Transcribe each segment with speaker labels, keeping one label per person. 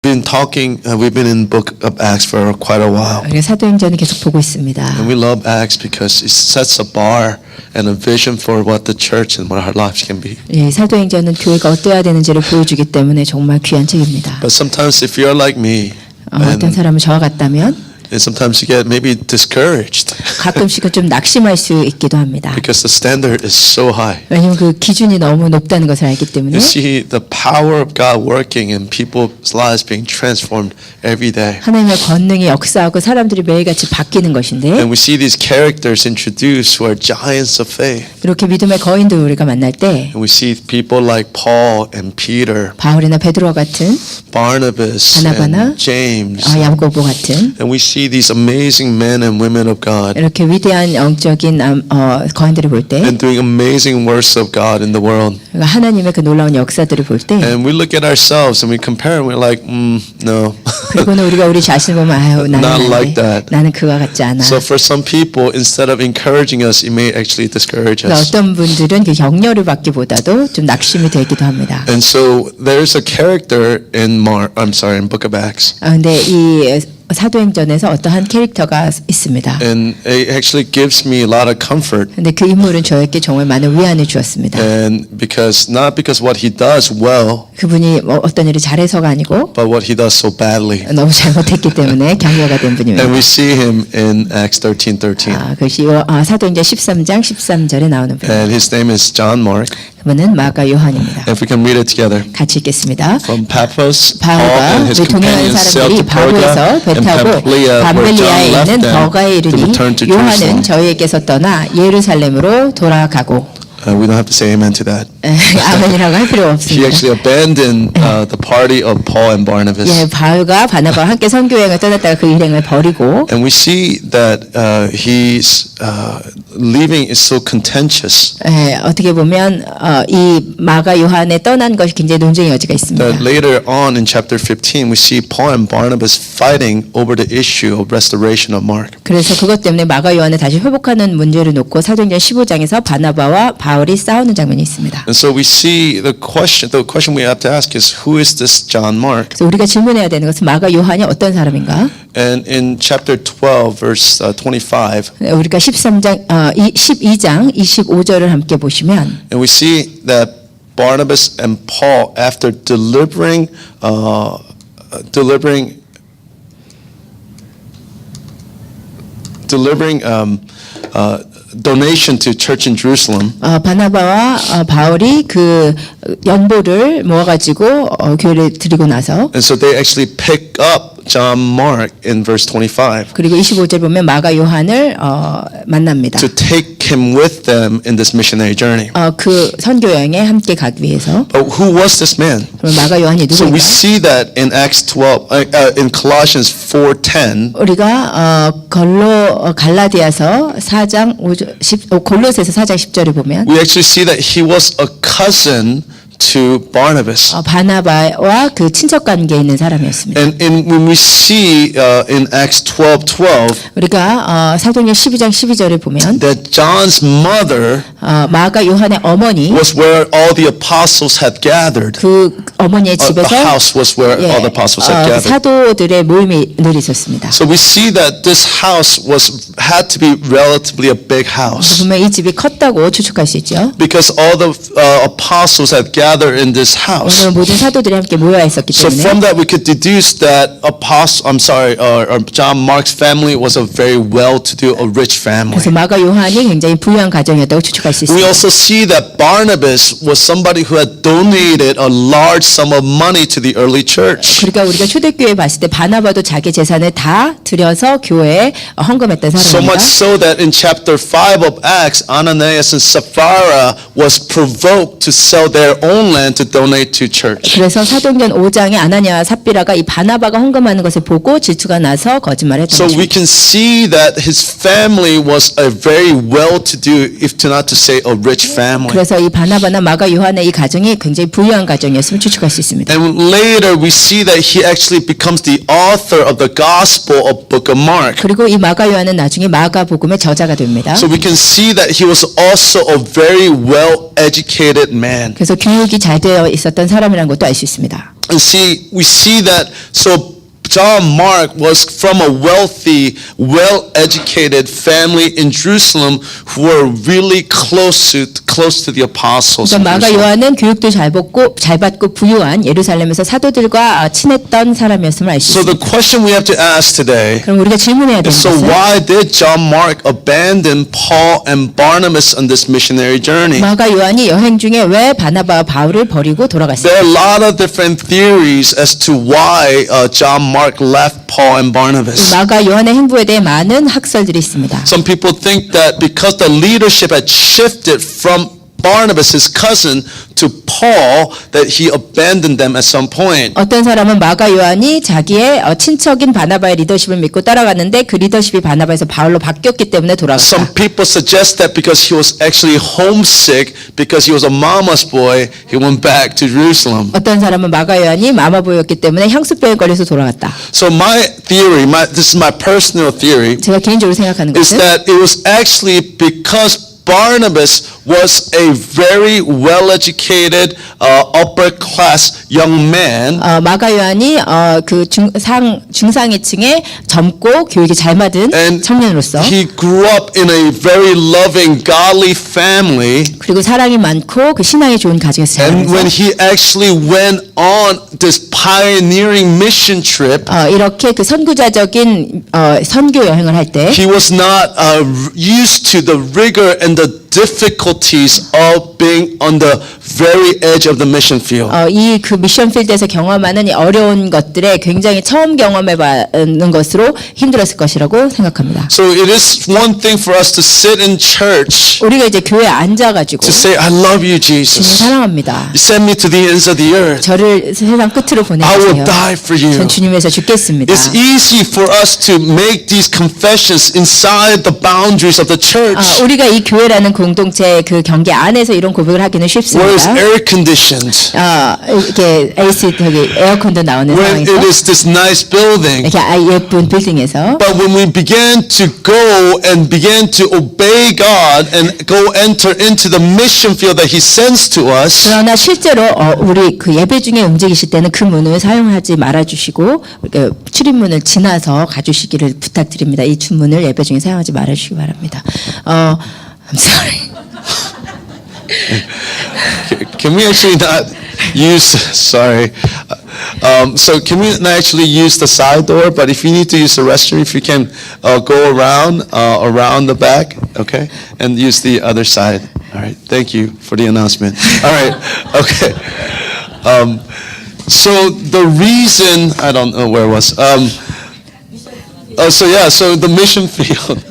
Speaker 1: We've been in Book of Acts for quite a while.
Speaker 2: 우리가 사도행전을 계속 보고 있습니다.
Speaker 1: And we love Acts because it sets a bar and a vision for what the church and what our lives can be.
Speaker 2: 예, 사도행전은 교회가 어떠해야 되는지를 보여주기 때문에 정말 귀한 책입니다.
Speaker 1: But sometimes if you're like me,
Speaker 2: 어떤 사람은 저와 같다면
Speaker 1: and sometimes you get maybe discouraged
Speaker 2: 가끔씩은 좀 낙심할 수 있기도 합니다.
Speaker 1: because the standard is so high.
Speaker 2: 왜냐하면 그 기준이 너무 높다는 것을 알기 때문에
Speaker 1: You see the power of God working in people's lives being transformed every day.
Speaker 2: 하나님의 권능이 역사하고 사람들이 매일같이 바뀌는 것인데
Speaker 1: And we see these characters introduced who are giants of faith.
Speaker 2: 이렇게 믿음의 거인들 우리가 만날 때
Speaker 1: And we see people like Paul and Peter,
Speaker 2: 바울이나 베드로 같은
Speaker 1: Barnabas
Speaker 2: 바나바나,
Speaker 1: and James.
Speaker 2: 야고보 같은
Speaker 1: And we see these amazing men and women of God
Speaker 2: 이렇게 위대한 영적인 거인들을 볼 때
Speaker 1: and doing amazing works of God in the world.
Speaker 2: 하나님의 그 놀라운 역사들을 볼 때
Speaker 1: And we look at ourselves and we compare and we're like, no.
Speaker 2: 그리고는 우리가 우리 자신을 보면 아유
Speaker 1: Not
Speaker 2: 나는
Speaker 1: like that.
Speaker 2: 나는 그와 같지 않아.
Speaker 1: So for some people, instead of encouraging us, it may actually discourage us.
Speaker 2: 어떤 분들은 그 격려를 받기보다도 좀 낙심이 되기도 합니다.
Speaker 1: And so there's a character in in Book of Acts.
Speaker 2: 근데 이 사도행전에서 어떠한 캐릭터가 있습니다.
Speaker 1: And it actually gives me a lot of comfort.
Speaker 2: 근데 그 인물은 저에게 정말 많은 위안을 주었습니다.
Speaker 1: And not because what he does well,
Speaker 2: 그분이 어떤 일을 잘해서가 아니고
Speaker 1: but what he does so badly.
Speaker 2: 너무 잘못했기 때문에 격려가 된 분입니다.
Speaker 1: And we see him in Acts 13:13.
Speaker 2: 그것이 사도행전 13장 13절에 나오는 분입니다.
Speaker 1: And his name is John Mark.
Speaker 2: 그분은 마가 요한입니다.
Speaker 1: If we can read it together.
Speaker 2: 같이 읽겠습니다.
Speaker 1: From Paphos, Paul
Speaker 2: 바울과
Speaker 1: and his
Speaker 2: 동행하는
Speaker 1: companions sailed
Speaker 2: 사람들이
Speaker 1: to Perga
Speaker 2: 바로에서 배
Speaker 1: and
Speaker 2: 타고
Speaker 1: Pamphylia, where John
Speaker 2: 밤벨리아에
Speaker 1: left
Speaker 2: 있는
Speaker 1: them
Speaker 2: 버가에
Speaker 1: to
Speaker 2: 이르니
Speaker 1: return to
Speaker 2: 요한은
Speaker 1: Jerusalem.
Speaker 2: 저희에게서 떠나 예루살렘으로 돌아가고
Speaker 1: We don't have to say amen to that.
Speaker 2: 아멘이라고 할 필요
Speaker 1: He
Speaker 2: 없습니다.
Speaker 1: actually abandoned the party of Paul and Barnabas.
Speaker 2: 예, 바울과 바나바와 함께 선교 여행을 떠났다가 그 일행을 버리고
Speaker 1: And we see that he's leaving is so contentious
Speaker 2: 예, 어떻게 보면 이 마가 요한의 떠난 것이 굉장히 논쟁의 여지가 있습니다.
Speaker 1: that later on in chapter 15 we see Paul and Barnabas fighting over the issue of restoration of Mark.
Speaker 2: 그래서 그것 때문에 마가 요한을 다시 회복하는 문제를 놓고 사도행전 15장에서 바나바와 바울이 싸우는 장면이 있습니다.
Speaker 1: And so we see the question we have to ask is who is this John Mark?
Speaker 2: 그래서 우리가 질문해야 되는 것은 마가 요한이 어떤 사람인가?
Speaker 1: And in chapter 12 verse 25
Speaker 2: 우리가 12장 25절을 함께 보시면
Speaker 1: and we see that Barnabas and Paul after delivering donation to church in Jerusalem.
Speaker 2: 바나바와 바울이 그 연보를 모아가지고 교회를 드리고 나서
Speaker 1: And so they actually pick up John Mark in verse 25
Speaker 2: 그리고 25절 보면 마가 요한을 만납니다.
Speaker 1: to take him with them in this missionary journey.
Speaker 2: 그 선교 여행에 함께 가기 위해서.
Speaker 1: But who was this man?
Speaker 2: 그럼 마가 요한이
Speaker 1: So we
Speaker 2: 누구인가?
Speaker 1: see that in Acts 12, in Colossians 4:10.
Speaker 2: 우리가 갈라디아서 4장 5절, 골로새서 4장 10절을 보면
Speaker 1: We actually see that he was a cousin to Barnabas.
Speaker 2: 바나바와 그 친척 관계에 있는 사람이었습니다.
Speaker 1: And when we see in Acts 12:12
Speaker 2: 우리가 사도행전 12장 12절을 보면
Speaker 1: that John's mother
Speaker 2: 마가 요한의 어머니
Speaker 1: was where all the apostles had gathered.
Speaker 2: 그 어머니의
Speaker 1: The
Speaker 2: 집에서
Speaker 1: house was where all the apostles had gathered.
Speaker 2: 사도들의 모임이 늘 있었습니다.
Speaker 1: So we see that this house had to be relatively a big house
Speaker 2: 보면 이 집이 컸다고 추측할 수 있죠.
Speaker 1: because all the apostles had gathered in this house.
Speaker 2: 왜냐하면 모든 사도들이 함께 모여 있었기
Speaker 1: So
Speaker 2: 때문에.
Speaker 1: from that we could deduce that John Mark's family was a very well-to-do, a rich family.
Speaker 2: 그래서 마가 요한이 굉장히 부유한 가정이었다고 추측할 수
Speaker 1: We
Speaker 2: 있습니다.
Speaker 1: also see that Barnabas was somebody who had donated a large sum of money to the early church.
Speaker 2: 그러니까 우리가 초대교회 봤을 때 바나바도 자기 재산을 다 들여서 교회에 헌금했던
Speaker 1: So much
Speaker 2: 사람입니다.
Speaker 1: so that in chapter 5 of Acts, Ananias and Sapphira was provoked to sell their own land to donate to church.
Speaker 2: 그래서 사도행전 5장에 아나니아와 삽비라가 이 바나바가 헌금하는 것을 보고 질투가 나서 거짓말했던
Speaker 1: So
Speaker 2: 것입니다.
Speaker 1: we can see that his family was a very well-to-do, if not to say a rich family.
Speaker 2: 그래서 이 바나바나 마가 요한의 이 가정이 굉장히 부유한 가정이었음을 추측할 수 있습니다.
Speaker 1: And later we see that he actually becomes the author of the Gospel of Book of Mark.
Speaker 2: 그리고 이 마가 요한은 나중에 마가복음의 저자가 됩니다.
Speaker 1: So we can see that he was also a very well-educated man.
Speaker 2: 그래서 교육이 잘 되어 있었던 사람이라는 것도 알 수 있습니다.
Speaker 1: And we see that, so John Mark was from a wealthy, well-educated family in Jerusalem who were really close to the apostles.
Speaker 2: 그러니까 마가 요한은 교육도 잘 받고 부유한 예루살렘에서 사도들과 친했던 사람이었음을 알 수
Speaker 1: So
Speaker 2: 있습니다.
Speaker 1: the question we have to ask today
Speaker 2: 그럼 우리가 질문해야 되는
Speaker 1: is, so
Speaker 2: 것은
Speaker 1: why did John Mark abandon Paul and Barnabas on this missionary journey?
Speaker 2: 마가 요한이 여행 중에 왜 바나바와 바울을 버리고 돌아갔을까?
Speaker 1: There are a lot of different theories as to why John Mark left Paul and Barnabas.
Speaker 2: 마가 요한의 행보에 대해 많은 학설들이 있습니다.
Speaker 1: Some people think that because the leadership had shifted from Barnabas, his cousin, to Paul, that he abandoned them at some point.
Speaker 2: 어떤 사람은 마가 요한이 자기의 친척인 바나바의 리더십을 믿고 따라갔는데 그 리더십이 바나바에서 바울로 바뀌었기 때문에 돌아갔다.
Speaker 1: Some people suggest that because he was actually homesick, because he was a mama's boy, he went back to Jerusalem.
Speaker 2: 어떤 사람은 마가 요한이 마마보였기 때문에 향수병에 걸려서 돌아갔다.
Speaker 1: So my theory, this is my personal theory,
Speaker 2: 제가 개인적으로 생각하는
Speaker 1: is
Speaker 2: 것은
Speaker 1: that it was actually because Barnabas was a very well-educated, upper-class young man.
Speaker 2: 마가 요한이 그 중상위층의 젊고 교육이 잘 받은
Speaker 1: And
Speaker 2: 청년으로서
Speaker 1: he grew up in a very loving, godly family.
Speaker 2: 그리고 사랑이 많고 그 신앙이 좋은 가정에서
Speaker 1: And when
Speaker 2: 자라면서
Speaker 1: he actually went on this pioneering mission trip,
Speaker 2: 이렇게 그 선구자적인 선교 여행을 할 때
Speaker 1: he was not used to the rigor and the difficulties of being on the very edge of the mission field.
Speaker 2: 이 그 미션 필드에서 경험하는 이 어려운 것들에 굉장히 처음 경험해보는 것으로 힘들었을 것이라고 생각합니다.
Speaker 1: So it is one thing for us to sit in church
Speaker 2: 우리가 이제 교회에 앉아가지고
Speaker 1: to say, I love you,
Speaker 2: 주님
Speaker 1: Jesus.
Speaker 2: 사랑합니다.
Speaker 1: You send me to the ends of the earth.
Speaker 2: 저를 세상 끝으로
Speaker 1: I will
Speaker 2: 보내주세요.
Speaker 1: die for you.
Speaker 2: 전 주님에서 죽겠습니다.
Speaker 1: It's easy for us to make these confessions inside the boundaries of the church,
Speaker 2: 우리가 이 교회라는 공동체의 그 경계 안에서 이런 고백을 하기는
Speaker 1: where it's
Speaker 2: 쉽습니다.
Speaker 1: air conditioned,
Speaker 2: 이렇게 AC 저기 에어컨도 나오는
Speaker 1: when
Speaker 2: 상황에서
Speaker 1: it is this nice building.
Speaker 2: 이렇게 예쁜 빌딩에서
Speaker 1: But when we began to go and begin to obey God and go enter into the mission field that He sends to us,
Speaker 2: 그러나 실제로 우리 그 예배 중에 움직이실 때는 그 문을 사용하지 말아주시고 그 출입문을 지나서 가주시기를 부탁드립니다. 이 주문을 예배 중에 사용하지 말아주시기 바랍니다. I'm sorry.
Speaker 1: can we actually not use, sorry, so can we not actually use the side door, but if you need to use the restroom, if you can go around the back, okay, and use the other side. All right, thank you for the announcement. All right, okay. So the reason, I don't know where it was. So the mission field.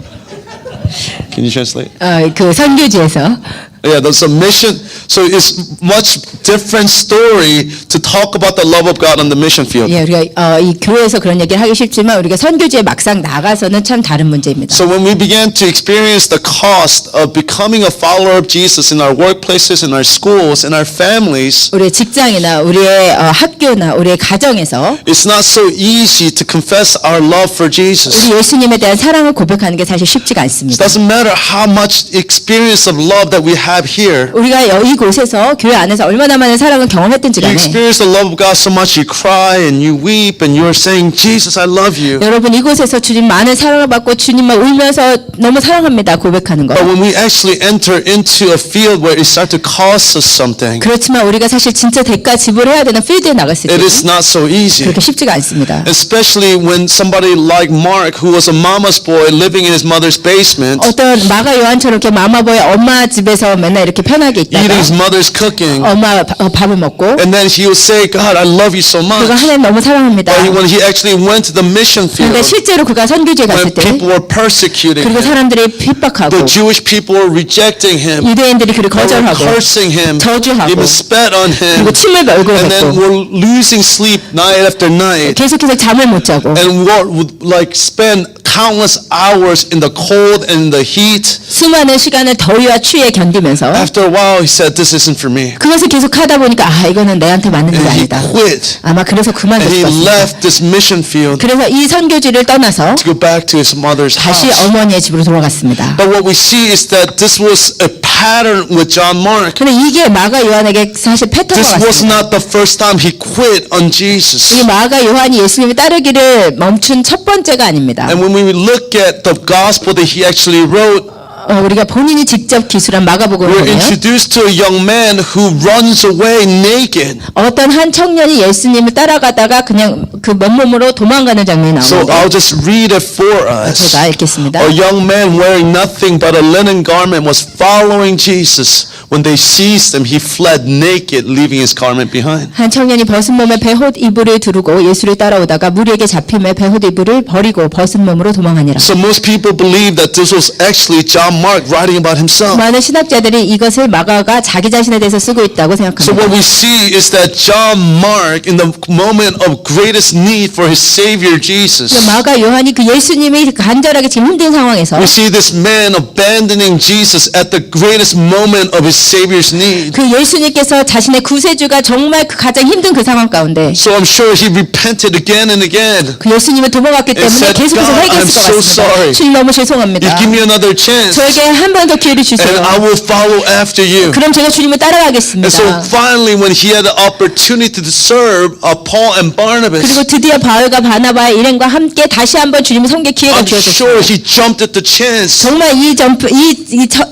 Speaker 1: Can you translate?
Speaker 2: 그 선교지에서
Speaker 1: Yeah, there's a mission. So it's much different story to talk about the love of God on the mission field.
Speaker 2: 예, 우리가 이 교회에서 그런 얘기를 하기 쉽지만 우리가 선교지에 막상 나가서는 참 다른 문제입니다.
Speaker 1: So when we began to experience the cost of becoming a follower of Jesus in our workplaces, in our schools, in our families,
Speaker 2: 우리의 직장이나 우리의 학교나 우리의 가정에서
Speaker 1: it's not so easy to confess our love for Jesus.
Speaker 2: 우리 예수님에 대한 사랑을 고백하는 게 사실 쉽지가
Speaker 1: It
Speaker 2: 않습니다.
Speaker 1: doesn't matter how much experience of love that we have here.
Speaker 2: 우리가 이곳에서 교회 안에서 얼마나 많은 사랑을 경험했든지
Speaker 1: You
Speaker 2: 간에
Speaker 1: experience the love of God so much you cry and you weep and you're saying, Jesus, I love you.
Speaker 2: 여러분 이곳에서 주님 많은 사랑을 받고 주님만 울면서 너무 사랑합니다 고백하는 거.
Speaker 1: But when we actually enter into a field where it starts to cost us something,
Speaker 2: 그렇지만 우리가 사실 진짜 대가 지불해야 되는 필드에 나갔을
Speaker 1: it
Speaker 2: 때
Speaker 1: is not so easy.
Speaker 2: 그렇게 쉽지가 않습니다.
Speaker 1: Especially when somebody like Mark, who was a mama's boy living in his mother's basement,
Speaker 2: 어떤 마가 요한처럼 이렇게 마마보의 엄마 집에서 맨날 이렇게 편하게
Speaker 1: eating
Speaker 2: 있다가
Speaker 1: his mother's cooking,
Speaker 2: 엄마 밥을 먹고
Speaker 1: and then he would say, God, I love you so
Speaker 2: 그가
Speaker 1: much.
Speaker 2: 하나님 너무 사랑합니다.
Speaker 1: But when he actually went to the mission
Speaker 2: 그런데
Speaker 1: field,
Speaker 2: 실제로 그가 선교지에 갔을
Speaker 1: when
Speaker 2: 때
Speaker 1: people were persecuting
Speaker 2: 그리고
Speaker 1: him,
Speaker 2: 사람들이 핍박하고
Speaker 1: the Jewish people were rejecting him,
Speaker 2: 유대인들이 그를
Speaker 1: they were
Speaker 2: 거절하고
Speaker 1: cursing him,
Speaker 2: 저주하고
Speaker 1: even spat on him,
Speaker 2: 그리고 침을 얼굴에
Speaker 1: and then
Speaker 2: 뱉고
Speaker 1: were losing sleep night after night,
Speaker 2: 계속해서 잠을 못 자고
Speaker 1: and would like spend countless hours in the cold and the heat.
Speaker 2: 수많은 시간을 더위와 추위에 견디면서
Speaker 1: After a while, he said, "This isn't for me,"
Speaker 2: 그것을 계속 하다 보니까 이거는 내한테 맞는 일이
Speaker 1: and he
Speaker 2: 아니다.
Speaker 1: quit.
Speaker 2: 아마 그래서
Speaker 1: And
Speaker 2: 그만뒀을
Speaker 1: he
Speaker 2: 것입니다.
Speaker 1: left this mission field
Speaker 2: 그래서 이 선교지를 떠나서
Speaker 1: to go back to his mother's
Speaker 2: 다시
Speaker 1: house.
Speaker 2: 어머니의 집으로 돌아갔습니다.
Speaker 1: But what we see is that this was a pattern with John Mark.
Speaker 2: 근데 이게 마가 요한에게 사실 패턴과
Speaker 1: This was
Speaker 2: 같습니다.
Speaker 1: not the first time he quit on
Speaker 2: 이
Speaker 1: Jesus.
Speaker 2: 마가 요한이 예수님을 따르기를 멈춘 첫 번째가 아닙니다.
Speaker 1: And when we look at the gospel that he actually wrote,
Speaker 2: 우리가 본인이 직접 기술한 마가복음을
Speaker 1: we're
Speaker 2: 보면
Speaker 1: introduced to a young man who runs away naked.
Speaker 2: 어떤 한 청년이 예수님을 따라가다가 그냥 그 맨몸으로 도망가는 장면이
Speaker 1: So
Speaker 2: 나오는데
Speaker 1: I'll just read it for us.
Speaker 2: 제가 읽겠습니다.
Speaker 1: A young man wearing nothing but a linen garment was following Jesus. When they seized him, he fled naked, leaving his garment behind.
Speaker 2: 한 청년이 벗은 몸에 베옷 이불을 두르고 예수를 따라오다가 무리에게 잡힘에 베옷 이불을 버리고 벗은 몸으로 도망하니라.
Speaker 1: So most people believe that this was actually John Mark writing about himself.
Speaker 2: 많은 신학자들이 이것을 마가가 자기 자신에 대해서 쓰고 있다고
Speaker 1: So
Speaker 2: 생각합니다.
Speaker 1: what we see is that John Mark, in the moment of greatest need for his Savior Jesus,
Speaker 2: 마가 요한이 그 예수님이 간절하게 지금 힘든 상황에서
Speaker 1: we see this man abandoning Jesus at the greatest moment of his Savior's need.
Speaker 2: 그 예수님께서 자신의 구세주가 정말 그 가장 힘든 그 상황 가운데
Speaker 1: So I'm sure he repented again and again.
Speaker 2: 그 예수님을 도망갔기 때문에
Speaker 1: said,
Speaker 2: 계속해서
Speaker 1: "God,
Speaker 2: 회개했을
Speaker 1: I'm
Speaker 2: 것
Speaker 1: so
Speaker 2: 같습니다.
Speaker 1: sorry.
Speaker 2: 주님 너무
Speaker 1: You
Speaker 2: 죄송합니다.
Speaker 1: give me another chance,
Speaker 2: 저에게 한 번 더 기회를
Speaker 1: and
Speaker 2: 주세요.
Speaker 1: I will follow after you.
Speaker 2: 그럼 제가 주님을
Speaker 1: And so
Speaker 2: 따라가겠습니다.
Speaker 1: finally, when he had the opportunity to serve Paul and Barnabas,
Speaker 2: 그리고 드디어 바울과 바나바의 일행과 함께 다시 한번 주님을 섬길 기회가
Speaker 1: I'm sure
Speaker 2: 주어졌습니다.
Speaker 1: he jumped at the chance
Speaker 2: 정말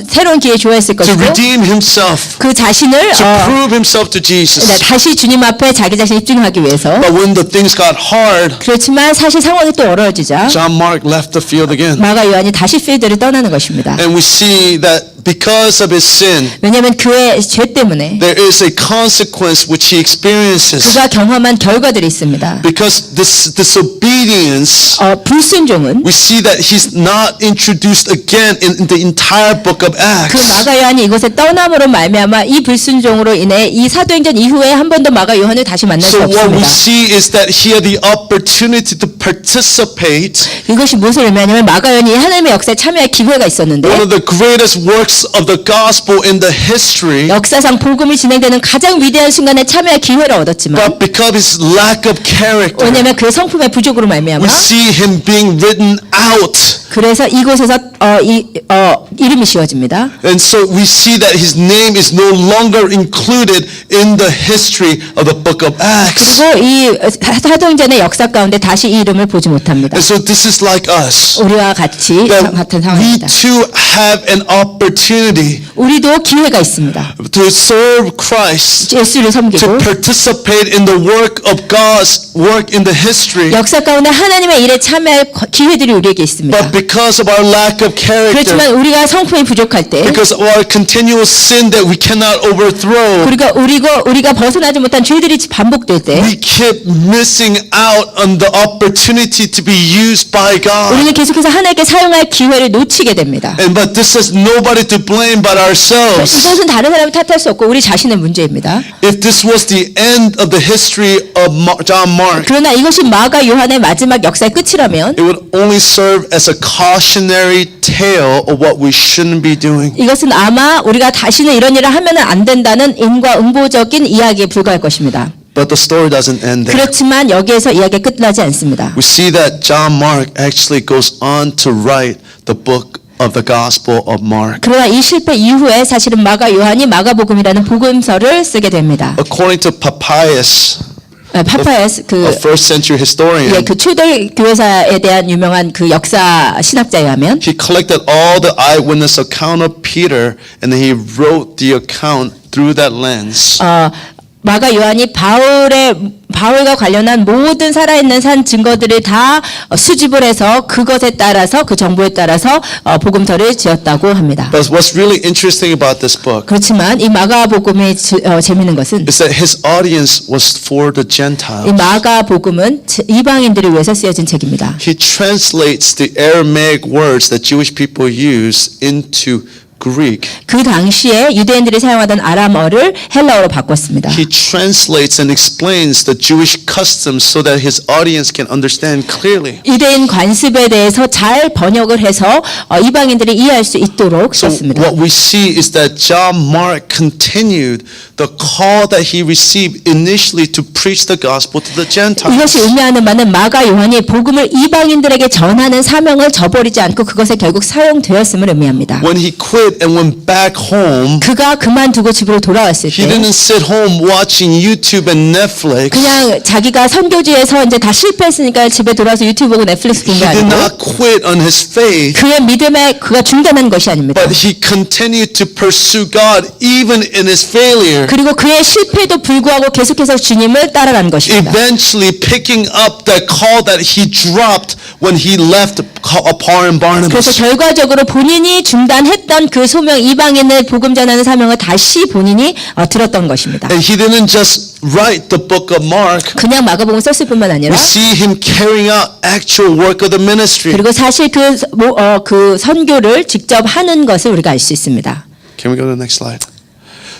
Speaker 2: 새로운 기회 좋아했을
Speaker 1: to
Speaker 2: 것이고
Speaker 1: redeem himself,
Speaker 2: 그 자신을
Speaker 1: to prove himself to Jesus.
Speaker 2: 다시 주님 앞에 자기 자신을 입증하기 위해서.
Speaker 1: But when the things got hard,
Speaker 2: 그렇지만 사실 상황이 또 어려워지자
Speaker 1: John Mark left the field again.
Speaker 2: 마가 요한이 다시 필드를 떠나는 것입니다.
Speaker 1: And we see that because of his sin,
Speaker 2: 왜냐하면 그의 죄 때문에
Speaker 1: there is a consequence which he experiences.
Speaker 2: 그가 경험한 결과들이 있습니다.
Speaker 1: Because this disobedience,
Speaker 2: 불순종은
Speaker 1: we see that he's not introduced again in the entire book of
Speaker 2: 그
Speaker 1: Acts.
Speaker 2: 마가 요한이 이곳에 떠남으로 말미암아 이 불순종으로 인해 이 사도행전 이후에 한 번 더 마가 요한을 다시 만날 수
Speaker 1: So what we
Speaker 2: 없습니다.
Speaker 1: see is that he had the opportunity to participate
Speaker 2: 이것이 무엇을 의미하냐면 마가 요한이 하나님의 역사에 참여할 기회가 있었는데
Speaker 1: one of the greatest works of the gospel in the history,
Speaker 2: 역사상 복음이 진행되는 가장 위대한 순간에 참여할 기회를 얻었지만
Speaker 1: but because of his lack of character,
Speaker 2: 왜냐하면 그의 성품의 부족으로 말미암아
Speaker 1: we see him being written out.
Speaker 2: 그래서 이곳에서 이름이 씌워집니다.
Speaker 1: And so we see that his name is no longer included in the history of the book of Acts.
Speaker 2: 그리고 이 사도행전의 역사 가운데 다시 이 이름을 보지 못합니다.
Speaker 1: And so this is like us.
Speaker 2: 우리와 같은
Speaker 1: That we
Speaker 2: 상황입니다.
Speaker 1: too have an opportunity
Speaker 2: 우리도 기회가 있습니다.
Speaker 1: to serve Christ,
Speaker 2: 예수를
Speaker 1: to
Speaker 2: 섬기고
Speaker 1: participate in the work of God's work in the history.
Speaker 2: 역사 가운데 하나님의 일에 참여할 기회들이 우리에게 있습니다.
Speaker 1: But because of our lack of character,
Speaker 2: 그렇지만 우리가 성품이 부족할 때
Speaker 1: because of our continual sin that we cannot overthrow,
Speaker 2: 그리고 우리가 벗어나지 못한 죄들이 반복될 때
Speaker 1: we keep missing out on the opportunity to be used by God.
Speaker 2: 우리는 계속해서 하나님께 사용할 기회를 놓치게 됩니다.
Speaker 1: And but this is nobody to blame but ourselves.
Speaker 2: 이것은 다른 사람을 탓할 수 없고 우리 자신의 문제입니다.
Speaker 1: If this was the end of the history of John Mark,
Speaker 2: 그러나 이것이 마가 요한의 마지막 역사의 끝이라면
Speaker 1: it would only serve as a cautionary tale of what we shouldn't be doing.
Speaker 2: 이것은 아마 우리가 다시는 이런 일을 하면 안 된다는 인과응보적인 이야기에 불과할 것입니다.
Speaker 1: But the story doesn't end there.
Speaker 2: 그렇지만 여기에서 이야기가 끝나지 않습니다.
Speaker 1: We see that John Mark actually goes on to write the book of the Gospel of Mark.
Speaker 2: 그러나 이 실패 이후에 사실은 마가 요한이 마가복음이라는 복음서를 쓰게 됩니다.
Speaker 1: According to Papias,
Speaker 2: 파파야스
Speaker 1: a first century historian,
Speaker 2: 그 초대 교회사에 대한 유명한 그 역사 신학자에 의하면
Speaker 1: he collected all the eyewitness account of Peter and then he wrote the account through that lens.
Speaker 2: 마가 요한이 바울과 관련한 모든 살아있는 산 증거들을 다 수집을 해서 그것에 따라서 그 정보에 따라서 복음서를 지었다고 합니다.
Speaker 1: But what's really interesting about this book
Speaker 2: 그렇지만 이 마가복음의 재미있는 것은
Speaker 1: is that his audience was for the
Speaker 2: 이
Speaker 1: Gentiles.
Speaker 2: 마가복음은 이방인들을 위해서 쓰여진 책입니다.
Speaker 1: He translates the Aramaic words that Jewish people use into Greek.
Speaker 2: 그 당시에 유대인들이 사용하던 아람어를 헬라어로 바꿨습니다.
Speaker 1: He translates and explains the Jewish customs so that his audience can understand clearly.
Speaker 2: 유대인 관습에 대해서 잘 번역을 해서 이방인들이 이해할 수 있도록
Speaker 1: So
Speaker 2: 썼습니다.
Speaker 1: what we see is that John Mark continued the call that he received initially to preach the gospel to the Gentiles.
Speaker 2: 이것이 의미하는 바는 마가 요한이 복음을 이방인들에게 전하는 사명을 저버리지 않고 그것에 결국 사용되었음을 의미합니다.
Speaker 1: When he quit quit and went back home,
Speaker 2: 그가 그만두고 집으로 돌아왔을
Speaker 1: he
Speaker 2: 때
Speaker 1: didn't sit home watching YouTube and Netflix.
Speaker 2: 그냥 자기가 선교지에서 이제 다 실패했으니까 집에 돌아와서 유튜브 보고 넷플릭스 본 게
Speaker 1: He did
Speaker 2: 아니고
Speaker 1: not quit on his faith,
Speaker 2: 그의 믿음에 그가 중단한 것이 아닙니다.
Speaker 1: but he continued to pursue God even in his failure,
Speaker 2: 그리고 그의 실패에도 불구하고 계속해서 주님을 따라간 것입니다.
Speaker 1: eventually picking up the call that he dropped when he left Paul and
Speaker 2: 그래서
Speaker 1: Barnabas.
Speaker 2: 결과적으로 본인이 중단했던 그 소명 이방인의 복음 전하는 사명을 다시 본인이 들었던 것입니다.
Speaker 1: And he didn't just write the book of Mark.
Speaker 2: 그냥 마가복음 썼을 뿐만
Speaker 1: We
Speaker 2: 아니라
Speaker 1: see him carrying out actual work of the ministry.
Speaker 2: 그리고 사실 그 선교를 직접 하는 것을 우리가 알 수 있습니다.
Speaker 1: Can we go to the next slide?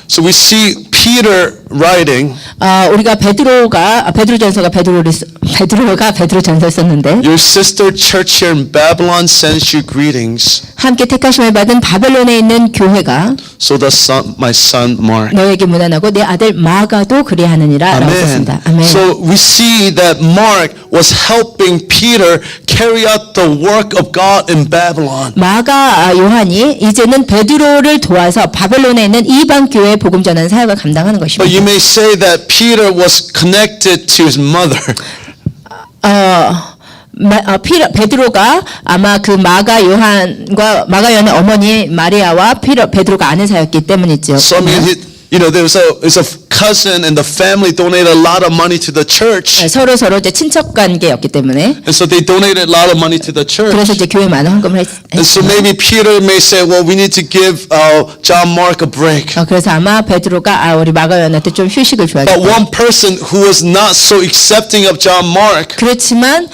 Speaker 1: So we see Peter writing,
Speaker 2: 우리가 베드로가 베드로전서를 썼는데
Speaker 1: your sister church here in Babylon sends you greetings.
Speaker 2: 함께 택하심을 받은 바벨론에 있는 교회가
Speaker 1: So does my son Mark.
Speaker 2: 너에게 문안하고 내 아들 마가도 그리하느니라 라고
Speaker 1: Amen.
Speaker 2: 썼습니다. 아멘.
Speaker 1: So we see that Mark was helping Peter carry out the work of God in Babylon.
Speaker 2: 마가 요한이 이제는 베드로를 도와서 바벨론에 있는 이방 교회에 복음 전하는 사역을 감당하는
Speaker 1: But
Speaker 2: 것입니다.
Speaker 1: you may say that Peter was connected to his mother.
Speaker 2: 베드로가 아마 그 마가 요한의 어머니 마리아와 베드로가 아는 사이였기 때문이죠.
Speaker 1: So I mean, there's a cousin and the family donated a lot of money to the church.
Speaker 2: 서로 이제 친척 관계였기 때문에
Speaker 1: And so they donated a lot of money to the church.
Speaker 2: 그래서 이제 교회 많은 헌금을
Speaker 1: And so maybe Peter may say, well, we need to give John Mark a break.
Speaker 2: 그래서 아마 베드로가 우리 마가 요한한테 좀 휴식을
Speaker 1: But
Speaker 2: 줘야겠다.
Speaker 1: one person who was not so accepting of John Mark
Speaker 2: 그렇지만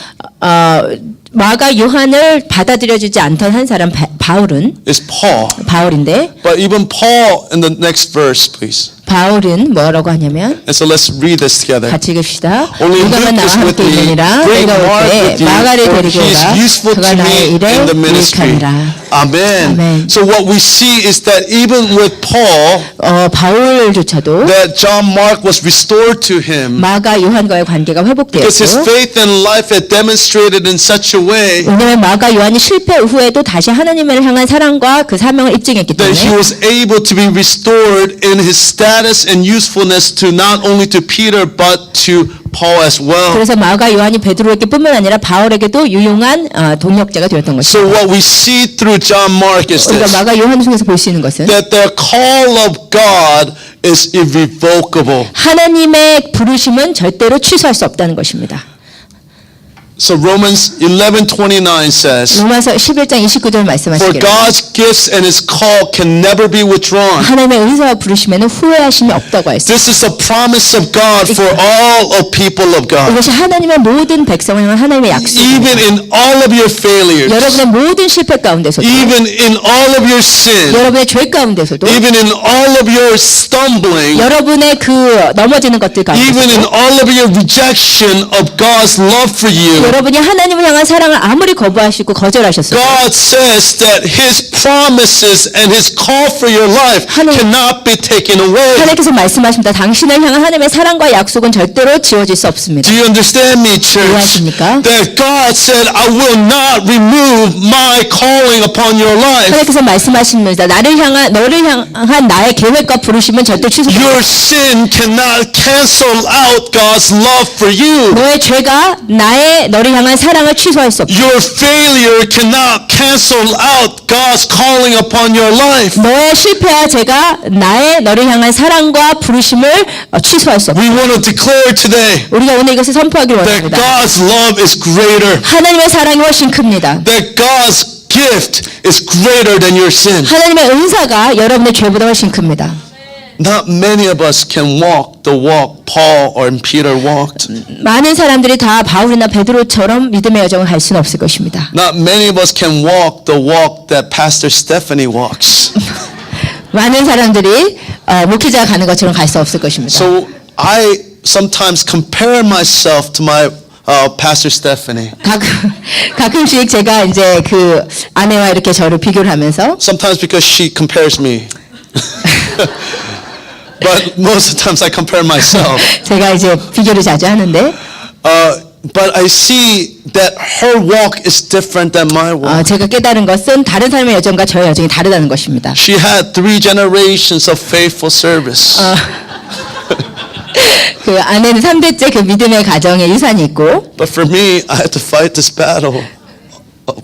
Speaker 2: 마가 요한을 받아들여주지 않던 한 사람 바울은
Speaker 1: is Paul.
Speaker 2: 바울인데
Speaker 1: But even Paul in the next verse, please.
Speaker 2: 바울은 뭐라고 하냐면
Speaker 1: And so let's read this together.
Speaker 2: 같이 읽읍시다.
Speaker 1: Only
Speaker 2: 누가만
Speaker 1: Luke
Speaker 2: 나와
Speaker 1: is with
Speaker 2: 함께
Speaker 1: me.
Speaker 2: 있느니라
Speaker 1: Bring
Speaker 2: 내가 올
Speaker 1: Mark
Speaker 2: 때
Speaker 1: with you,
Speaker 2: 마가를
Speaker 1: for
Speaker 2: 데리고
Speaker 1: he is
Speaker 2: 오라.
Speaker 1: useful
Speaker 2: 그가
Speaker 1: to
Speaker 2: 나의
Speaker 1: me
Speaker 2: 일에
Speaker 1: in the ministry.
Speaker 2: 유익하니라.
Speaker 1: Amen.
Speaker 2: Amen.
Speaker 1: So what we see is that even with Paul,
Speaker 2: 바울조차도
Speaker 1: that John Mark was restored to him
Speaker 2: 마가 요한과의 관계가
Speaker 1: because his
Speaker 2: 회복되었고
Speaker 1: faith and life had demonstrated in such a way
Speaker 2: 왜냐하면 마가 요한이 실패 후에도 다시 하나님을 향한 사랑과 그 사명을 입증했기
Speaker 1: that he
Speaker 2: 때문에
Speaker 1: was able to be restored in his status and usefulness to not only to Peter but to Paul as well.
Speaker 2: 그래서 마가 요한이 베드로에게 뿐만 아니라 바울에게도 유용한 동역자가 되었던
Speaker 1: So
Speaker 2: 것입니다.
Speaker 1: what we see through John Mark is
Speaker 2: 우리가
Speaker 1: this,
Speaker 2: 마가 요한 중에서 볼 수 있는 것은
Speaker 1: that the call of God is irrevocable.
Speaker 2: 하나님의 부르심은 절대로 취소할 수 없다는 것입니다.
Speaker 1: So Romans 11:29 says,
Speaker 2: 로마서 11장 29절
Speaker 1: for
Speaker 2: 말씀하시기를
Speaker 1: God's gifts and his call can never be withdrawn.
Speaker 2: 하나님의 은사와 부르심에는 후회하심이 없다고 했습니다.
Speaker 1: This is a promise of God for all of people of God.
Speaker 2: 이것이 하나님의 모든 백성을 향한 하나님의 약속입니다.
Speaker 1: Even in all of your failures,
Speaker 2: 여러분의 모든 실패 가운데서도
Speaker 1: even in all of your sin,
Speaker 2: 여러분의 죄 가운데서도
Speaker 1: even in all of your stumbling,
Speaker 2: 여러분의 그 넘어지는 것들
Speaker 1: even in
Speaker 2: 가운데서도
Speaker 1: all of your rejection of God's love for you,
Speaker 2: 여러분이 하나님을 향한 사랑을 아무리 거부하시고 거절하셨어도
Speaker 1: God says that His promises and His call for your life cannot be taken away.
Speaker 2: 하나님께서 말씀하십니다. 당신을 향한 하나님의 사랑과 약속은 절대로 지워질 수 없습니다.
Speaker 1: Do you understand me, church?
Speaker 2: 이해하십니까?
Speaker 1: That God said, I will not remove my calling upon your life.
Speaker 2: 하나님께서 말씀하십니다. 너를 향한 나의 계획과 부르심은 절대 취소되지
Speaker 1: Your
Speaker 2: 않습니다.
Speaker 1: sin cannot cancel out God's love for you.
Speaker 2: 너의 죄가 너를 향한 사랑을 취소할 수 없다.
Speaker 1: Your failure cannot cancel out God's calling upon your life.
Speaker 2: 너의 실패와 죄가 너를 향한 사랑과 부르심을 취소할 수 없다.
Speaker 1: We want to declare today
Speaker 2: 우리가 오늘 이것을 선포하기를
Speaker 1: that
Speaker 2: 원합니다.
Speaker 1: God's love is greater.
Speaker 2: 하나님의 사랑이 훨씬 큽니다.
Speaker 1: That God's gift is greater than your sin.
Speaker 2: 하나님의 은사가 여러분의 죄보다 훨씬 큽니다.
Speaker 1: Not many of us can walk the walk Paul or Peter walked.
Speaker 2: 많은 사람들이 다 바울이나 베드로처럼 믿음의 여정을 갈 수는 없을 것입니다.
Speaker 1: Not many of us can walk the walk that Pastor Stephanie walks.
Speaker 2: 많은 사람들이 목회자가 가는 것처럼 갈 수 없을 것입니다.
Speaker 1: So I sometimes compare myself to my Pastor Stephanie.
Speaker 2: 가끔씩 제가 이제 그 아내와 이렇게 저를 비교를 하면서
Speaker 1: Sometimes because she compares me. But most of the times I compare myself.
Speaker 2: 제가 이제 비교를 자주 하는데
Speaker 1: But I see that her walk is different than my walk.
Speaker 2: 제가 깨달은 것은 다른 사람의 여정과 저의 여정이 다르다는 것입니다.
Speaker 1: She had 3 generations of faithful service.
Speaker 2: 그 아내는 3대째 그 믿음의 가정의 유산이 있고,
Speaker 1: But for me, I had to fight this battle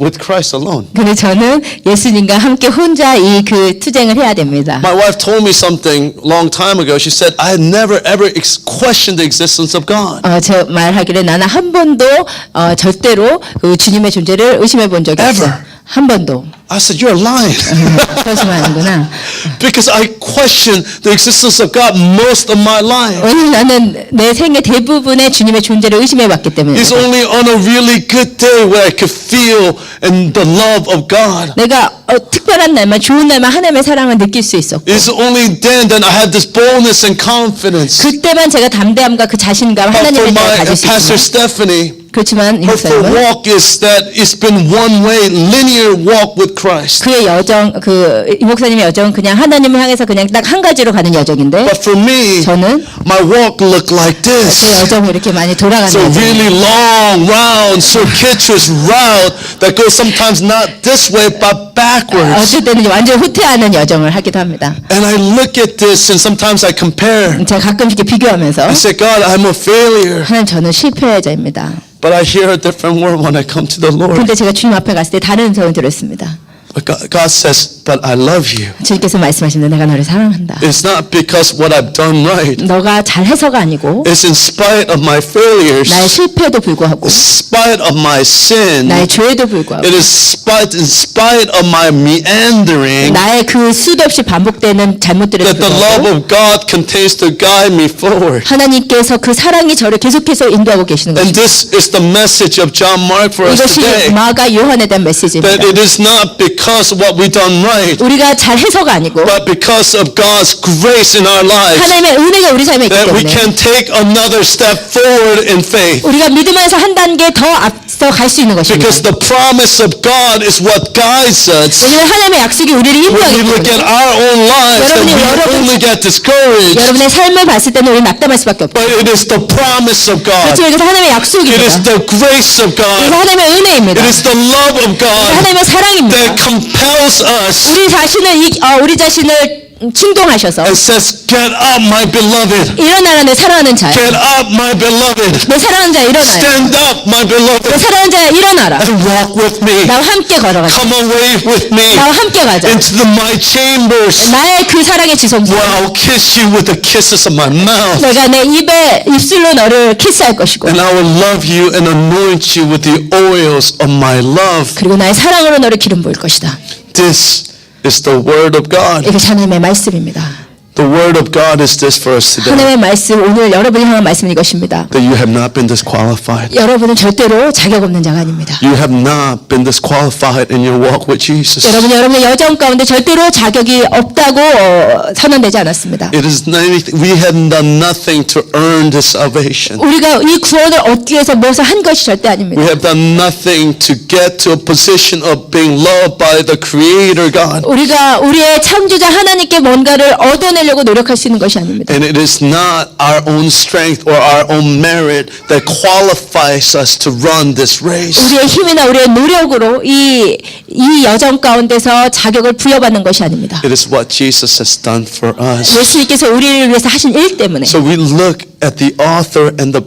Speaker 1: with Christ alone.
Speaker 2: 근데 저는 예수님과 함께 혼자 이 그 투쟁을 해야 됩니다.
Speaker 1: My wife told me something long time ago. She said, I had never ever questioned the existence of God.
Speaker 2: 저 말하기를 나는 한 번도 절대로 그 주님의 존재를 의심해 본 적이 없어.
Speaker 1: Ever.
Speaker 2: 한 번도.
Speaker 1: I said, you're lying.
Speaker 2: 거짓말하는구나.
Speaker 1: Because I questioned the existence of God most of my life.
Speaker 2: 왜냐면 나는 내 생애 대부분의 주님의 존재를 의심해 봤기 때문에.
Speaker 1: It's only on a really good day where I could feel and the love of God.
Speaker 2: 내가 특별한 날만 좋은 날만 하나님의 사랑을 느낄 수 있었고.
Speaker 1: It's only then that I had this boldness and confidence.
Speaker 2: 그때만 제가 담대함과 그 자신감
Speaker 1: For
Speaker 2: 하나님의 대해
Speaker 1: my
Speaker 2: 가질 수
Speaker 1: Pastor
Speaker 2: 있습니다.
Speaker 1: Stephanie,
Speaker 2: 그렇지만 이
Speaker 1: her full
Speaker 2: 목사님은
Speaker 1: walk is that it's been one way, linear walk with Christ.
Speaker 2: 그의 여정, 이 목사님의 여정은 그냥 하나님을 향해서 그냥 딱 한 가지로 가는 여정인데,
Speaker 1: But for me,
Speaker 2: 저는
Speaker 1: my walk looked like
Speaker 2: 제
Speaker 1: this.
Speaker 2: 여정이 이렇게 많이 돌아가는
Speaker 1: It's a
Speaker 2: 여정.
Speaker 1: really long, round, circuitous route that goes sometimes not this way but backwards.
Speaker 2: 어쩔 때는 완전 후퇴하는 여정을 하기도 합니다.
Speaker 1: And I look at this and sometimes I compare.
Speaker 2: 제가 가끔씩 이렇게 비교하면서
Speaker 1: I say, God, I'm a failure.
Speaker 2: 하나님 저는 실패자입니다.
Speaker 1: But I hear a different word when I come to the Lord.
Speaker 2: 근데 제가 주님 앞에 갔을 때 다른 음성을 들었습니다.
Speaker 1: But God says, but I love you.
Speaker 2: 주님께서 말씀하시는데 내가 너를 사랑한다.
Speaker 1: It's not because what I've done right.
Speaker 2: 너가 잘해서가 아니고
Speaker 1: It's in spite of my failures.
Speaker 2: 나의 실패에도 불구하고
Speaker 1: In spite of my sin.
Speaker 2: 나의 죄에도 불구하고
Speaker 1: It is in spite of my meandering
Speaker 2: 나의 그 수도 없이 반복되는 잘못들에도
Speaker 1: that the love
Speaker 2: 불구하고
Speaker 1: of God continues to guide me forward.
Speaker 2: 하나님께서 그 사랑이 저를 계속해서 인도하고 계시는
Speaker 1: And
Speaker 2: 것입니다.
Speaker 1: this is the message of John Mark for us
Speaker 2: 이것이
Speaker 1: today.
Speaker 2: 마가 요한에 대한 메시지입니다.
Speaker 1: That it is not because of what we've done right,
Speaker 2: 우리가 잘해서가 아니고
Speaker 1: but because of God's grace in our lives,
Speaker 2: 하나님의 은혜가 우리 삶에 있기
Speaker 1: that we
Speaker 2: 때문에
Speaker 1: can take another step forward in faith.
Speaker 2: 우리가 믿음에서 한 단계 더 앞서 갈 수 있는 것입니다.
Speaker 1: Because the promise of God is what guides us.
Speaker 2: 왜냐하면 하나님의 약속이 우리를
Speaker 1: When
Speaker 2: 인도하기
Speaker 1: we look at
Speaker 2: 때문에
Speaker 1: our own lives, then we only get discouraged.
Speaker 2: 여러분의 삶을 봤을 때는 우리는 낙담할 수밖에 없고
Speaker 1: But it is the promise of God.
Speaker 2: 그렇지만 이것은 하나님의
Speaker 1: It is
Speaker 2: 약속입니다.
Speaker 1: the grace of
Speaker 2: 이것은
Speaker 1: God.
Speaker 2: 하나님의 은혜입니다.
Speaker 1: It is the love of God
Speaker 2: 하나님의 사랑입니다.
Speaker 1: that compels us
Speaker 2: 우리 자신을 충동하셔서
Speaker 1: and says, get up, my beloved.
Speaker 2: 일어나라 내 사랑하는 자야.
Speaker 1: Get up, my beloved.
Speaker 2: 내 사랑하는 자야 일어나라.
Speaker 1: Stand up, my
Speaker 2: 내
Speaker 1: beloved.
Speaker 2: 사랑하는 자야 일어나라.
Speaker 1: And walk with me.
Speaker 2: 나와 함께 걸어가자.
Speaker 1: Come away with me
Speaker 2: 나와 함께 가자.
Speaker 1: into my chambers
Speaker 2: 나의 그 사랑의 지성소.
Speaker 1: where I'll kiss you with the kisses of my mouth.
Speaker 2: 내가 내 입술로 너를 키스할 것이고
Speaker 1: And I will love you and anoint you with the oils of my love.
Speaker 2: 그리고 나의 사랑으로 너를 기름 부을 것이다.
Speaker 1: This is the word of God.
Speaker 2: 이것이 하나님의 말씀입니다.
Speaker 1: The word of God is this for us today.
Speaker 2: 하나님의 말씀 오늘 여러분이 향한 말씀은 이것입니다.
Speaker 1: That you have not been disqualified.
Speaker 2: 여러분은 절대로 자격 없는 자가 아닙니다.
Speaker 1: You have not been disqualified in your walk with Jesus.
Speaker 2: 여러분의 여정 가운데 절대로 자격이 없다고 선언되지 않았습니다.
Speaker 1: It is anything. We have done nothing to earn this salvation.
Speaker 2: 우리가 이 구원을 얻기 위해서 무엇을 한 것이 절대 아닙니다.
Speaker 1: We have done nothing to get to a position of being loved by the Creator God.
Speaker 2: 우리가 우리의 창조자 하나님께 뭔가를 얻어내려고 노력할 수 있는 것이 아닙니다.
Speaker 1: And it is not our own strength or our own merit that qualifies us to run this race.
Speaker 2: 우리의 힘이나 우리의 노력으로 이 여정 가운데서 자격을 부여받는 것이 아닙니다.
Speaker 1: It is what Jesus has done for us.
Speaker 2: 예수님께서 우리를 위해서 하신 일 때문에
Speaker 1: So we look at the author and the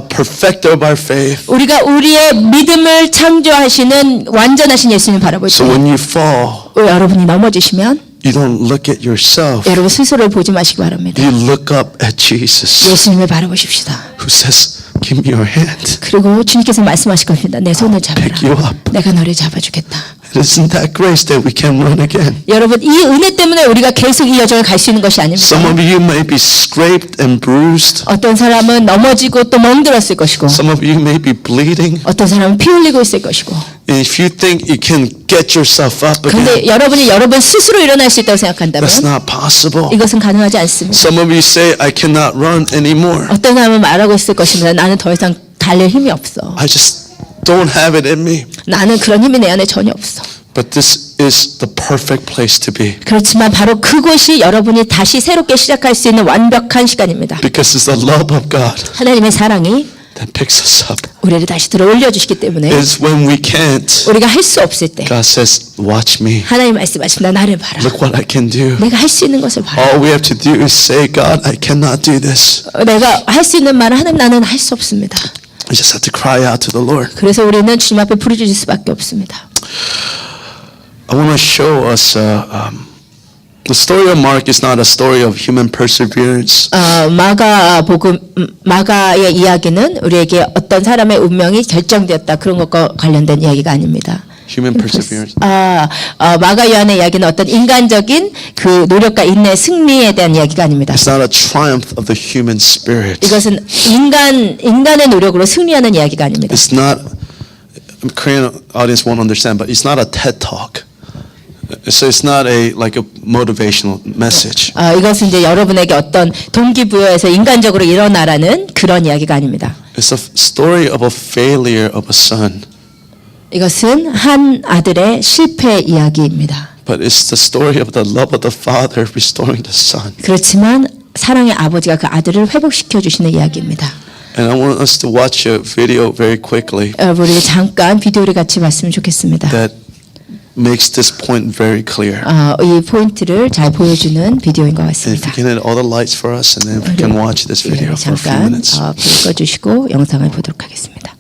Speaker 1: perfecter of our faith.
Speaker 2: 우리가 우리의 믿음을 창조하시는 완전하신 예수님을 바라볼 때
Speaker 1: So when you fall,
Speaker 2: 여러분이 넘어지시면
Speaker 1: you don't look at yourself.
Speaker 2: 여러분 스스로를 보지 마시기 바랍니다.
Speaker 1: You look up at Jesus
Speaker 2: 예수님을 바라보십시다.
Speaker 1: who says, give me your hand.
Speaker 2: 그리고 주님께서 말씀하실 겁니다. 내 손을 잡아라.
Speaker 1: Pick you up.
Speaker 2: 내가 너를 잡아주겠다.
Speaker 1: Isn't that grace that we can run again?
Speaker 2: 여러분 이 은혜 때문에 우리가 계속 이 여정을 갈 수 있는 것이 아닙니다.
Speaker 1: Some of you may be scraped and bruised.
Speaker 2: 어떤 사람은 넘어지고 또 멍들었을 것이고
Speaker 1: Some of you may be bleeding.
Speaker 2: 어떤 사람은 피 흘리고 있을 것이고
Speaker 1: And if you think you can get yourself up again,
Speaker 2: 그런데 여러분이 여러분 스스로 일어날 수 있다고 생각한다면
Speaker 1: that's not possible.
Speaker 2: 이것은 가능하지 않습니다.
Speaker 1: Some of you say, I cannot run anymore.
Speaker 2: 어떤 사람은 말하고 있을 것입니다. 나는 더 이상 달릴 힘이 없어.
Speaker 1: I just don't have it in me.
Speaker 2: 나는 그런 힘이 내 안에 전혀 없어.
Speaker 1: But this is the perfect place to be.
Speaker 2: 그렇지만 바로 그곳이 여러분이 다시 새롭게 시작할 수 있는 완벽한 시간입니다.
Speaker 1: Because it's the love of God
Speaker 2: 하나님의 사랑이
Speaker 1: that picks us up.
Speaker 2: 우리를 다시 들어 올려주시기 때문에
Speaker 1: It's when we can't.
Speaker 2: 우리가 할 수 없을 때
Speaker 1: God says, watch me.
Speaker 2: 하나님 말씀하십니다. 나를 봐라.
Speaker 1: Look what I can do.
Speaker 2: 내가 할 수 있는 것을 봐라.
Speaker 1: All we have to do is say, God, I cannot do this.
Speaker 2: 내가 할 수 있는 말은 하나님 나는 할 수 없습니다.
Speaker 1: We just have to cry out to the Lord.
Speaker 2: 그래서 우리는 주님 앞에 부르짖을 수밖에 없습니다.
Speaker 1: I want to show us the story of Mark is not a story of human perseverance.
Speaker 2: 마가의 이야기는 우리에게 어떤 사람의 운명이 결정되었다 그런 것과 관련된 이야기가 아닙니다.
Speaker 1: Human perseverance.
Speaker 2: 마가 요한의 이야기는 어떤 인간적인 그 노력과 인내, 승리에 대한 이야기가 아닙니다.
Speaker 1: It's not a triumph of the human spirit.
Speaker 2: 이것은 인간의 노력으로 승리하는 이야기가 아닙니다.
Speaker 1: It's not. Korean audience won't understand, but it's not a TED talk. So it's not like a motivational message.
Speaker 2: 이것은 이제 여러분에게 어떤 동기부여해서 인간적으로 일어나라는 그런 이야기가 아닙니다.
Speaker 1: It's a story of a failure of a son.
Speaker 2: 이것은 한 아들의 실패 이야기입니다.
Speaker 1: But it's the story of the love of the father restoring the son.
Speaker 2: 그렇지만 사랑의 아버지가 그 아들을 회복시켜 주시는 이야기입니다.
Speaker 1: And I want us to watch a video very quickly
Speaker 2: 우리 잠깐 비디오를 같이 봤으면 좋겠습니다.
Speaker 1: that makes this point very clear.
Speaker 2: 이 포인트를 잘 보여주는 비디오인 것
Speaker 1: And if
Speaker 2: 같습니다.
Speaker 1: you can hit all the lights for us, and then we can watch this video for a few
Speaker 2: 잠깐
Speaker 1: minutes.
Speaker 2: 불 꺼주시고 영상을 보도록 하겠습니다.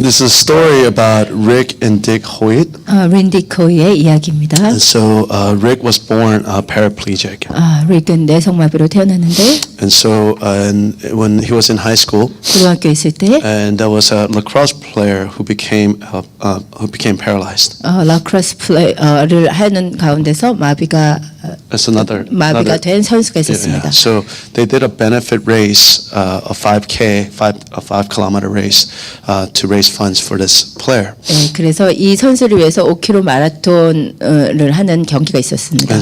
Speaker 1: This is a story about Rick and Dick Hoyt.
Speaker 2: 린디 코이의 이야기입니다.
Speaker 1: And so Rick was born paraplegic.
Speaker 2: 릭은 뇌성마비로 태어났는데
Speaker 1: And so when he was in high school,
Speaker 2: 고등학교에 있을 때
Speaker 1: and there was a lacrosse player who became paralyzed.
Speaker 2: 라크로스 플레이를 하는 가운데서 마비가
Speaker 1: That's another.
Speaker 2: 된 선수가
Speaker 1: Yeah,
Speaker 2: 있었습니다.
Speaker 1: so they did a benefit race, a 5kilometer race, to raise funds for this player.
Speaker 2: 네, 그래서 이 선수를 위해서 5km 마라톤을 하는 경기가 있었습니다.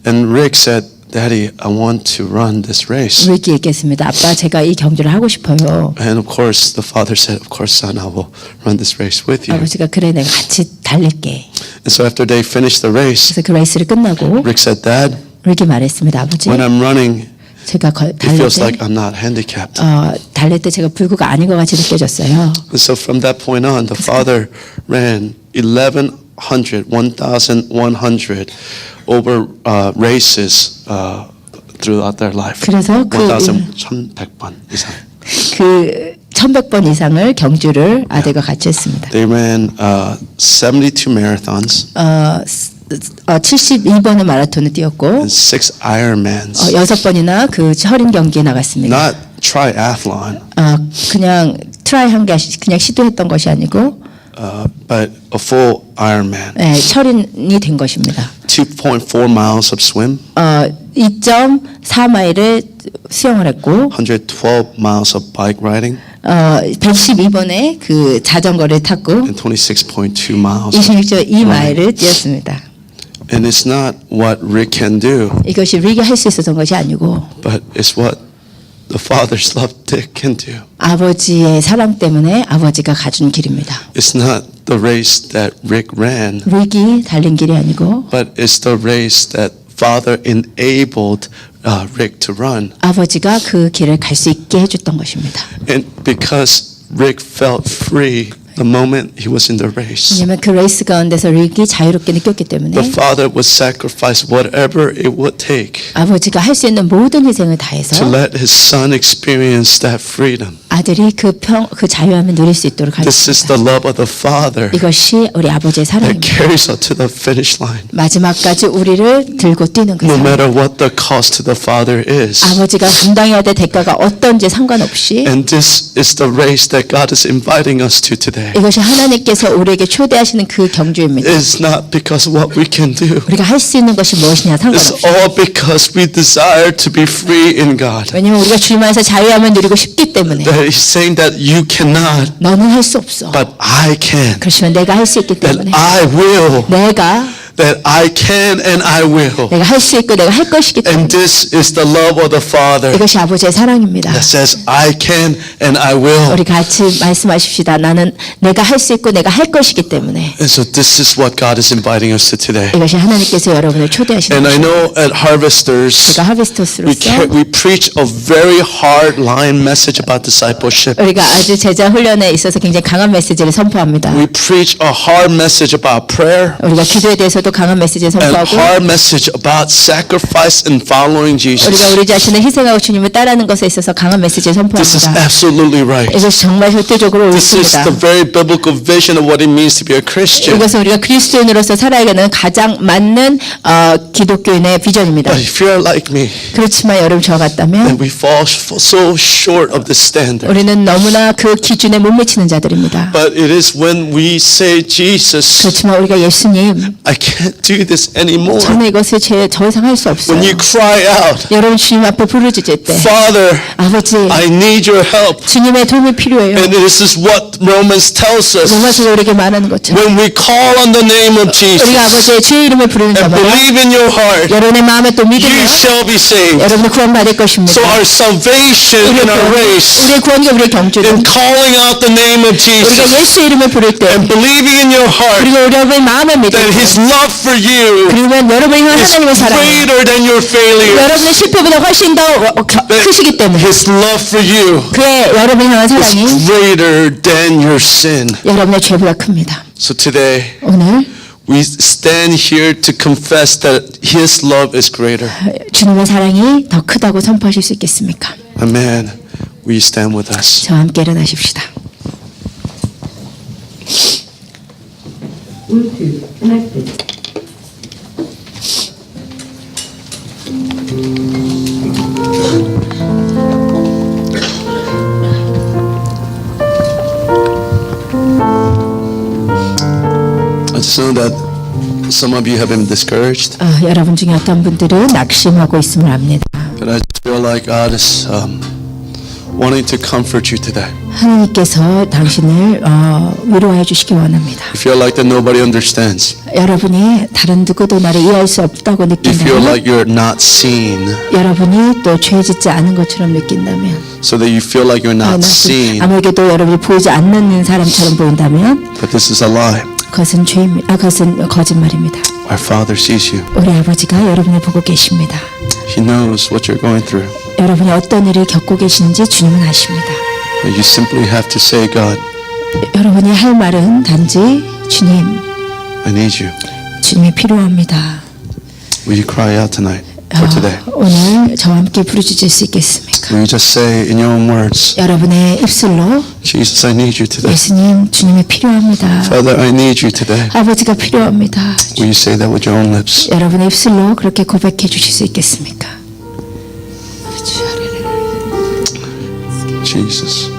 Speaker 1: And Rick said, "Daddy, I want to run this race."
Speaker 2: 릭이 얘기했습니다. 아빠, 제가 이 경주를 하고 싶어요.
Speaker 1: And of course, the father said, "Of course, son, I will run this race with you."
Speaker 2: 아버지가 그래, 내가 같이 달릴게.
Speaker 1: And so after they finished the race,
Speaker 2: 그래서 그 레이스를 끝나고
Speaker 1: Rick said, "Dad,
Speaker 2: 릭이 말했습니다. 아버지,
Speaker 1: when I'm running,
Speaker 2: 제가
Speaker 1: it
Speaker 2: 달릴
Speaker 1: feels
Speaker 2: 때
Speaker 1: like I'm not handicapped."
Speaker 2: 달릴 때 제가 불구가 아닌 것 같이 느껴졌어요.
Speaker 1: And so from that point on, the father ran 1,100 over races throughout their life.
Speaker 2: 그래서
Speaker 1: 1,100번 이상.
Speaker 2: 그 1,100번 이상을 경주를 아들과 같이 했습니다.
Speaker 1: They ran 72 marathons
Speaker 2: 72번의 마라톤을 뛰었고
Speaker 1: and 6 Ironmans.
Speaker 2: 6번이나 그 철인 경기에 나갔습니다.
Speaker 1: Not triathlon,
Speaker 2: 그냥 트라이한 게 그냥 시도했던 것이 아니고
Speaker 1: but a full Ironman.
Speaker 2: 네, 철인이 된 것입니다.
Speaker 1: 2.4 miles of swim,
Speaker 2: 2.4마일을 수영을 했고
Speaker 1: 112 miles of bike riding,
Speaker 2: 112번의 그 자전거를 탔고
Speaker 1: and 26.2 miles.
Speaker 2: 26.2마일을 뛰었습니다.
Speaker 1: And it's not what Rick can do,
Speaker 2: 이것이 릭이 할 수 있었던 것이 아니고
Speaker 1: but it's what the father's love Dick can do.
Speaker 2: 아버지의 사랑 때문에 아버지가 가준 길입니다.
Speaker 1: It's not the race that Rick ran,
Speaker 2: 릭이 달린 길이 아니고
Speaker 1: but it's the race that father enabled Rick to run.
Speaker 2: 아버지가 그 길을 갈 수 있게 해줬던 것입니다.
Speaker 1: And because Rick felt free the moment he was in the race,
Speaker 2: 왜냐하면 그 레이스 가운데서 릭이 자유롭게 느꼈기 때문에
Speaker 1: the father would sacrifice whatever it would take
Speaker 2: 아버지가 할 수 있는 모든 희생을 다해서
Speaker 1: to let his son experience that freedom.
Speaker 2: 아들이 그 자유함을 누릴 수 있도록
Speaker 1: This is
Speaker 2: 하셨습니다.
Speaker 1: the love of the father
Speaker 2: 이것이 우리 아버지의
Speaker 1: that
Speaker 2: 사랑입니다.
Speaker 1: carries us to the finish line.
Speaker 2: 마지막까지 우리를 들고 뛰는 그
Speaker 1: No
Speaker 2: 사랑.
Speaker 1: matter what the cost to the father is.
Speaker 2: 아버지가 감당해야 될 대가가 어떤지 상관없이
Speaker 1: And this is the race that God is inviting us to today.
Speaker 2: 이것이 하나님께서 우리에게 초대하시는 그 경주입니다.
Speaker 1: It's not because of what we can do.
Speaker 2: 우리가 할 수 있는 것이 무엇이냐
Speaker 1: It's
Speaker 2: 상관없이.
Speaker 1: all because we desire to be free in God.
Speaker 2: 왜냐하면 우리가 주님 안에서 자유함을 누리고 싶기 때문에.
Speaker 1: That He's saying that you cannot,
Speaker 2: 너는 할 수 없어.
Speaker 1: but I can.
Speaker 2: 그렇지만 내가 할 수 있기
Speaker 1: That
Speaker 2: 때문에
Speaker 1: I will.
Speaker 2: 내가
Speaker 1: that I can and I will.
Speaker 2: 내가 할 수 있고 내가 할 것이기 때문에
Speaker 1: And this is the love of the Father
Speaker 2: 이것이 아버지의 사랑입니다.
Speaker 1: that says I can and I will.
Speaker 2: 우리 같이 말씀하십시다. 나는 내가 할 수 있고 내가 할 것이기 때문에.
Speaker 1: And so this is what God is inviting us to today.
Speaker 2: 이것이 하나님께서 여러분을 초대하시는
Speaker 1: And I
Speaker 2: 것입니다.
Speaker 1: know at Harvesters
Speaker 2: 우리가 하비스터스로서
Speaker 1: we preach a very hard line message about discipleship.
Speaker 2: 우리가 아주 제자 훈련에 있어서 굉장히 강한 메시지를 선포합니다.
Speaker 1: We preach a hard message about prayer
Speaker 2: 우리가 기도에 대해서도 강한 메시지를
Speaker 1: and a
Speaker 2: 선포하고
Speaker 1: hard message about sacrifice and following
Speaker 2: 우리가
Speaker 1: Jesus.
Speaker 2: 우리 자신을 희생하고 주님을 따르는 것에 있어서 강한 메시지를
Speaker 1: This is
Speaker 2: 선포합니다.
Speaker 1: absolutely right.
Speaker 2: 이것이 정말 절대적으로
Speaker 1: This is
Speaker 2: 옳습니다.
Speaker 1: the very biblical vision of what it means to be a Christian.
Speaker 2: 이것은 우리가 그리스도인으로서 살아가는 가장 맞는 기독교인의 비전입니다.
Speaker 1: But if you're like me,
Speaker 2: 그렇지만 여러분 저 같다면
Speaker 1: then we fall so short of this standard.
Speaker 2: 우리는 너무나 그 기준에 못 미치는 자들입니다.
Speaker 1: But it is when we say, Jesus,
Speaker 2: 그렇지만 우리가 예수님
Speaker 1: I can't do this anymore.
Speaker 2: 저는 이것을 더 이상 할 수 없어요.
Speaker 1: When you cry out,
Speaker 2: 여러분 주님 앞에 부르짖을 때
Speaker 1: Father,
Speaker 2: 아버지
Speaker 1: I need your help.
Speaker 2: 주님의 도움이 필요해요.
Speaker 1: And this is what Romans tells us.
Speaker 2: 로마서가 우리에게 말하는 것처럼
Speaker 1: When we call on the name of
Speaker 2: 우리가
Speaker 1: Jesus
Speaker 2: 아버지의 주의 이름을 부르는
Speaker 1: and
Speaker 2: 자마다
Speaker 1: believe in your heart,
Speaker 2: 여러분의 마음에 또 믿으면
Speaker 1: you shall be saved.
Speaker 2: 여러분은 구원받을 것입니다.
Speaker 1: So our salvation in our race,
Speaker 2: 우리의 구원과 우리의
Speaker 1: in
Speaker 2: 경주는
Speaker 1: calling out the name of
Speaker 2: 우리가
Speaker 1: Jesus
Speaker 2: 예수 이름을 부를 때
Speaker 1: and believing in your heart
Speaker 2: 그리고 여러분의 마음에 믿을
Speaker 1: that
Speaker 2: 때
Speaker 1: His love for you
Speaker 2: 그러면 여러분이 향한
Speaker 1: is
Speaker 2: 하나님의 사랑이
Speaker 1: greater than your failures.
Speaker 2: 여러분의 실패보다 훨씬 더 크시기 때문에
Speaker 1: His love for you
Speaker 2: 그의 여러분이 향한 사랑이
Speaker 1: is greater than your sin.
Speaker 2: 여러분의 죄보다 큽니다.
Speaker 1: So today,
Speaker 2: 오늘
Speaker 1: we stand here to confess that His love is greater.
Speaker 2: 주님의 사랑이 더 크다고 선포하실 수 있겠습니까?
Speaker 1: Amen. Will you stand with us?
Speaker 2: 저와 함께 일어나십시다.
Speaker 3: Bluetooth connected.
Speaker 1: I just know that some of you have been discouraged.
Speaker 2: 여러분 중에 어떤 분들은 낙심하고 있음을 압니다.
Speaker 1: But I just feel like God is wanting to comfort you today.
Speaker 2: 하나님께서 당신을 위로해 주시기 원합니다.
Speaker 1: You feel like that nobody understands.
Speaker 2: 여러분이 다른 누구도 나를 이해할 수 없다고
Speaker 1: You feel
Speaker 2: 느낀다면
Speaker 1: like you're not seen.
Speaker 2: 여러분이 또 죄 짓지 않은 것처럼 느낀다면
Speaker 1: So that you feel like you're not seen.
Speaker 2: 아무에게도 여러분이 보이지 않는 사람처럼 보인다면
Speaker 1: But this is a lie.
Speaker 2: 그것은 죄입니다. 그것은 거짓말입니다.
Speaker 1: Our Father sees you.
Speaker 2: 우리 아버지가 여러분을 보고 계십니다.
Speaker 1: He knows what you're going through.
Speaker 2: 여러분이 어떤 일을 겪고 계시는지 주님은 아십니다.
Speaker 1: But you simply have to say, God,
Speaker 2: 여러분이 할 말은 단지 주님,
Speaker 1: I need you.
Speaker 2: 주님이 필요합니다.
Speaker 1: Will you cry out tonight or today?
Speaker 2: 오늘 저와 함께 부르짖을 수 있겠습니까?
Speaker 1: Will you just say in your own words,
Speaker 2: 여러분의 입술로
Speaker 1: Jesus, I need you today.
Speaker 2: 예수님, 주님이 필요합니다.
Speaker 1: Father, I need you today.
Speaker 2: 아버지가 필요합니다.
Speaker 1: Will you say that with your own lips?
Speaker 2: 여러분의 입술로 그렇게 고백해 주실 수 있겠습니까?
Speaker 1: Jesus.